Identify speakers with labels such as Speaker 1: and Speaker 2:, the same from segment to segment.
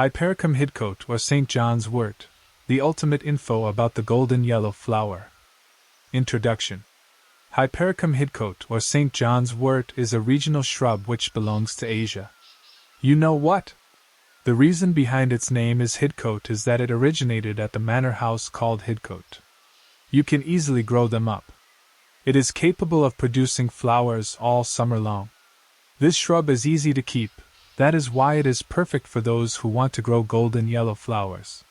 Speaker 1: Hypericum Hidcote or St. John's Wort, the ultimate info about the golden yellow flower. Introduction. Hypericum Hidcote or St. John's Wort is a regional shrub which belongs to Asia. You know what? The reason behind its name is Hidcote is that it originated at the manor house called Hidcote. You can easily grow them up. It is capable of producing flowers all summer long. This shrub is easy to keep, that is why it is perfect for those who want to grow golden yellow flowers.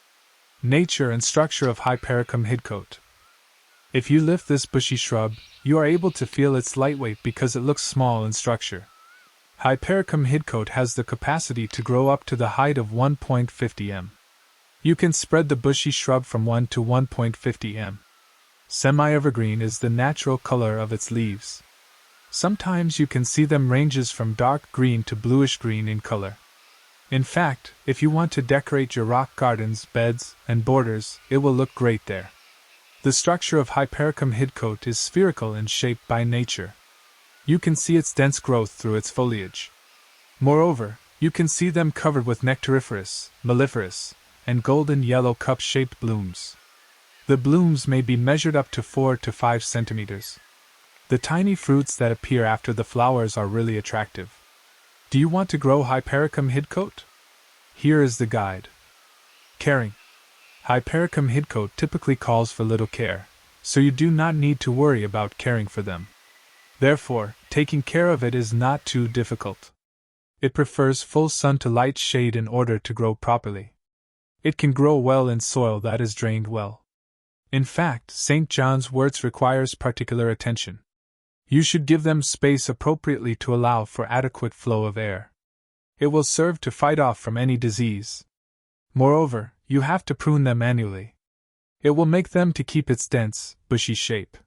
Speaker 1: Nature and structure of Hypericum Hidcote. If you lift this bushy shrub, you are able to feel its lightweight because it looks small in structure. Hypericum Hidcote has the capacity to grow up to the height of 1.50 m. You can spread the bushy shrub from 1 to 1.50 m. Semi-evergreen is the natural color of its leaves. Sometimes you can see them ranges from dark green to bluish green in color. In fact, if you want to decorate your rock gardens, beds, and borders, it will look great there. The structure of Hypericum Hidcote is spherical in shape by nature. You can see its dense growth through its foliage. Moreover, you can see them covered with nectariferous, melliferous, and golden yellow cup-shaped blooms. The blooms may be measured up to 4 to 5 centimeters. The tiny fruits that appear after the flowers are really attractive. Do you want to grow Hypericum Hidcote? Here is the guide. Caring. Hypericum Hidcote typically calls for little care, so you do not need to worry about caring for them. Therefore, taking care of it is not too difficult. It prefers full sun to light shade in order to grow properly. It can grow well in soil that is drained well. In fact, St. John's Wort requires particular attention. You should give them space appropriately to allow for adequate flow of air. It will serve to fight off from any disease. Moreover, you have to prune them annually. It will make them to keep its dense, bushy shape.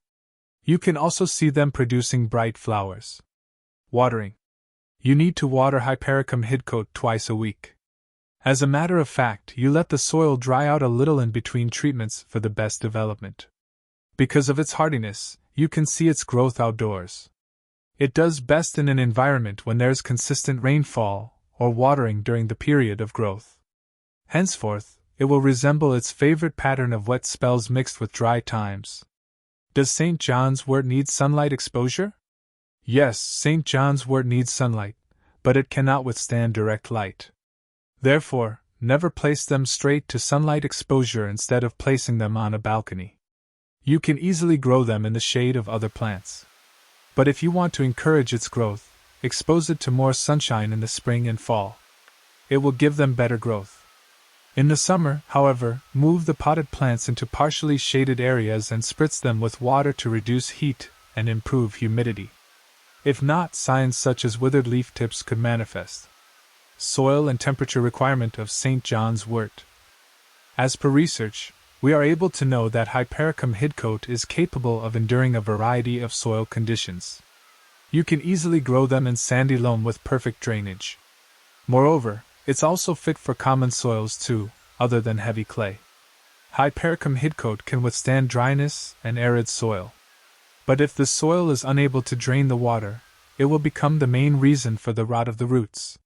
Speaker 1: You can also see them producing bright flowers. Watering. You need to water Hypericum Hidcote twice a week. As a matter of fact, you let the soil dry out a little in between treatments for the best development. Because of its hardiness, you can see its growth outdoors. It does best in an environment when there is consistent rainfall or watering during the period of growth. Henceforth, it will resemble its favorite pattern of wet spells mixed with dry times. Does St. John's Wort need sunlight exposure? Yes, St. John's Wort needs sunlight, but it cannot withstand direct light. Therefore, never place them straight to sunlight exposure instead of placing them on a balcony. You can easily grow them in the shade of other plants. But if you want to encourage its growth, expose it to more sunshine in the spring and fall. It will give them better growth. In the summer, however, move the potted plants into partially shaded areas and spritz them with water to reduce heat and improve humidity. If not, signs such as withered leaf tips could manifest. Soil and temperature requirement of St. John's Wort. As per research, we are able to know that Hypericum Hidcote is capable of enduring a variety of soil conditions. You can easily grow them in sandy loam with perfect drainage. Moreover, it's also fit for common soils too, other than heavy clay. Hypericum Hidcote can withstand dryness and arid soil. But if the soil is unable to drain the water, it will become the main reason for the rot of the roots.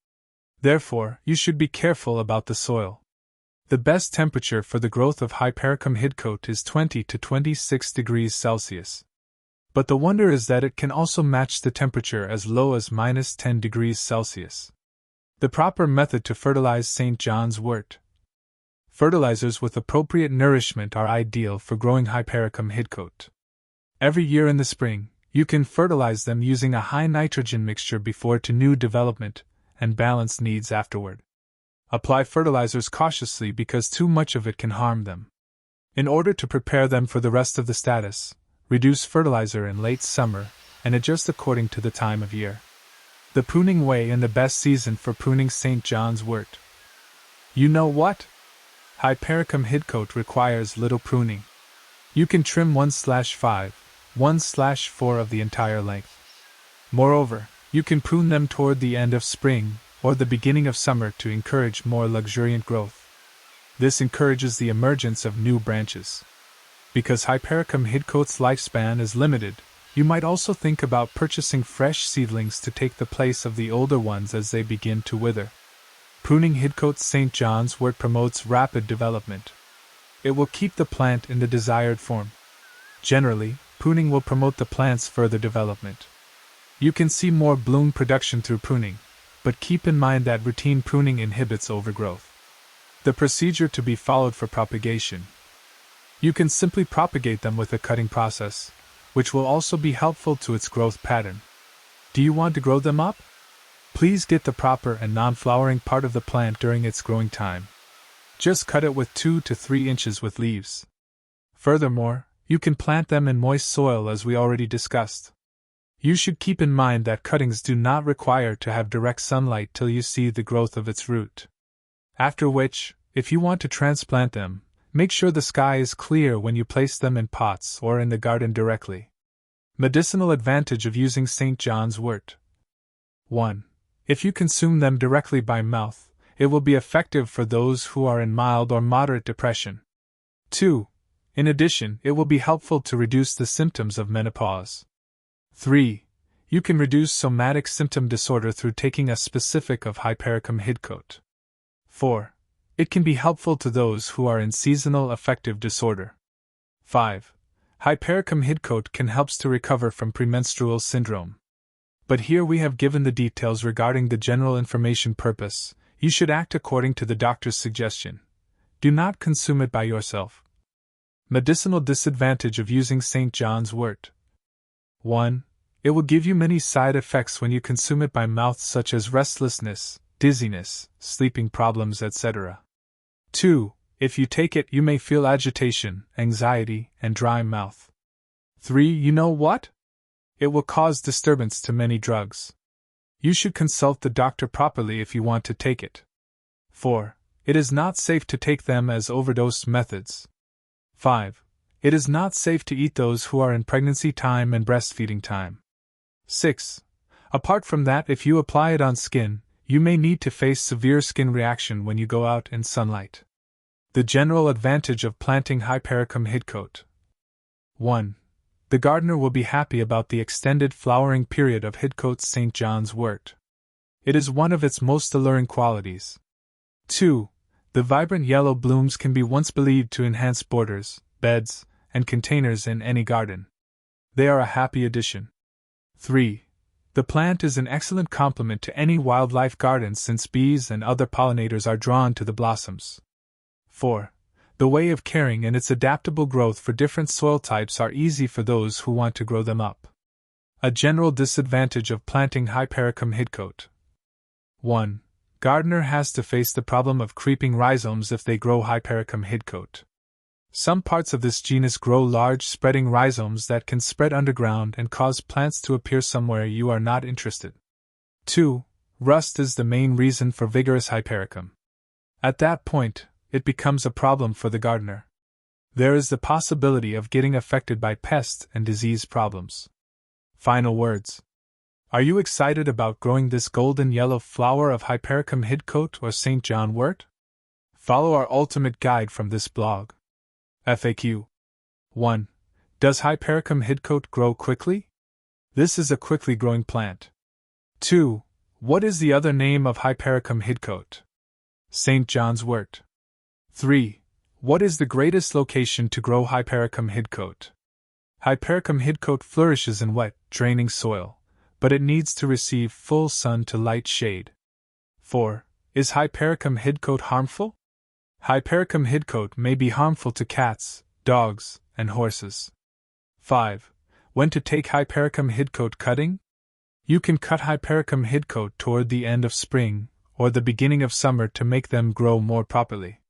Speaker 1: Therefore, you should be careful about the soil. The best temperature for the growth of Hypericum Hidcote is 20 to 26 degrees Celsius. But the wonder is that it can also match the temperature as low as -10 degrees Celsius. The proper method to fertilize St. John's Wort. Fertilizers with appropriate nourishment are ideal for growing Hypericum Hidcote. Every year in the spring, you can fertilize them using a high nitrogen mixture before to new development, and balance needs afterward. Apply fertilizers cautiously because too much of it can harm them. In order to prepare them for the rest of the status, reduce fertilizer in late summer and adjust according to the time of year. The pruning way and the best season for pruning St. John's Wort. You know what? Hypericum Hidcote requires little pruning. You can trim 1/5, 1/4 of the entire length. Moreover, you can prune them toward the end of spring or the beginning of summer to encourage more luxuriant growth. This encourages the emergence of new branches. Because Hypericum Hidcote's lifespan is limited, you might also think about purchasing fresh seedlings to take the place of the older ones as they begin to wither. Pruning Hidcote St. John's wort promotes rapid development. It will keep the plant in the desired form. Generally, pruning will promote the plant's further development. You can see more bloom production through pruning, but keep in mind that routine pruning inhibits overgrowth. The procedure to be followed for propagation. You can simply propagate them with a cutting process, which will also be helpful to its growth pattern. Do you want to grow them up? Please get the proper and non-flowering part of the plant during its growing time. Just cut it with 2 to 3 inches with leaves. Furthermore, you can plant them in moist soil as we already discussed. You should keep in mind that cuttings do not require to have direct sunlight till you see the growth of its root. After which, if you want to transplant them, make sure the sky is clear when you place them in pots or in the garden directly. Medicinal advantage of using St. John's wort. 1. If you consume them directly by mouth, it will be effective for those who are in mild or moderate depression. 2. In addition, it will be helpful to reduce the symptoms of menopause. 3. You can reduce somatic symptom disorder through taking a specific of Hypericum Hidcote. 4. It can be helpful to those who are in seasonal affective disorder. 5. Hypericum Hidcote can help to recover from premenstrual syndrome. But here we have given the details regarding the general information purpose. You should act according to the doctor's suggestion. Do not consume it by yourself. Medicinal disadvantage of using St. John's wort. 1. It will give you many side effects when you consume it by mouth, such as restlessness, dizziness, sleeping problems, etc. 2. If you take it, you may feel agitation, anxiety, and dry mouth. 3. You know what? It will cause disturbance to many drugs. You should consult the doctor properly if you want to take it. 4. It is not safe to take them as overdose methods. 5. It is not safe to eat those who are in pregnancy time and breastfeeding time. 6. Apart from that, if you apply it on skin, you may need to face severe skin reaction when you go out in sunlight. The general advantage of planting Hypericum Hidcote. 1. The gardener will be happy about the extended flowering period of Hidcote St. John's wort. It is one of its most alluring qualities. 2. The vibrant yellow blooms can be once believed to enhance borders, beds, and containers in any garden. They are a happy addition. 3. The plant is an excellent complement to any wildlife garden since bees and other pollinators are drawn to the blossoms. 4. The way of caring and its adaptable growth for different soil types are easy for those who want to grow them up. A general disadvantage of planting Hypericum Hidcote. 1. Gardener has to face the problem of creeping rhizomes if they grow Hypericum Hidcote. Some parts of this genus grow large spreading rhizomes that can spread underground and cause plants to appear somewhere you are not interested. 2. Rust is the main reason for vigorous Hypericum. At that point, it becomes a problem for the gardener. There is the possibility of getting affected by pest and disease problems. Final words. Are you excited about growing this golden yellow flower of Hypericum Hidcote or St. John wort? Follow our ultimate guide from this blog. FAQ. 1. Does Hypericum Hidcote grow quickly? This is a quickly growing plant. 2. What is the other name of Hypericum Hidcote? St. John's wort. 3. What is the greatest location to grow Hypericum Hidcote? Hypericum Hidcote flourishes in wet, draining soil, but it needs to receive full sun to light shade. 4. Is Hypericum Hidcote harmful? Hypericum Hidcote may be harmful to cats, dogs, and horses. 5. When to take Hypericum Hidcote cutting? You can cut Hypericum Hidcote toward the end of spring or the beginning of summer to make them grow more properly.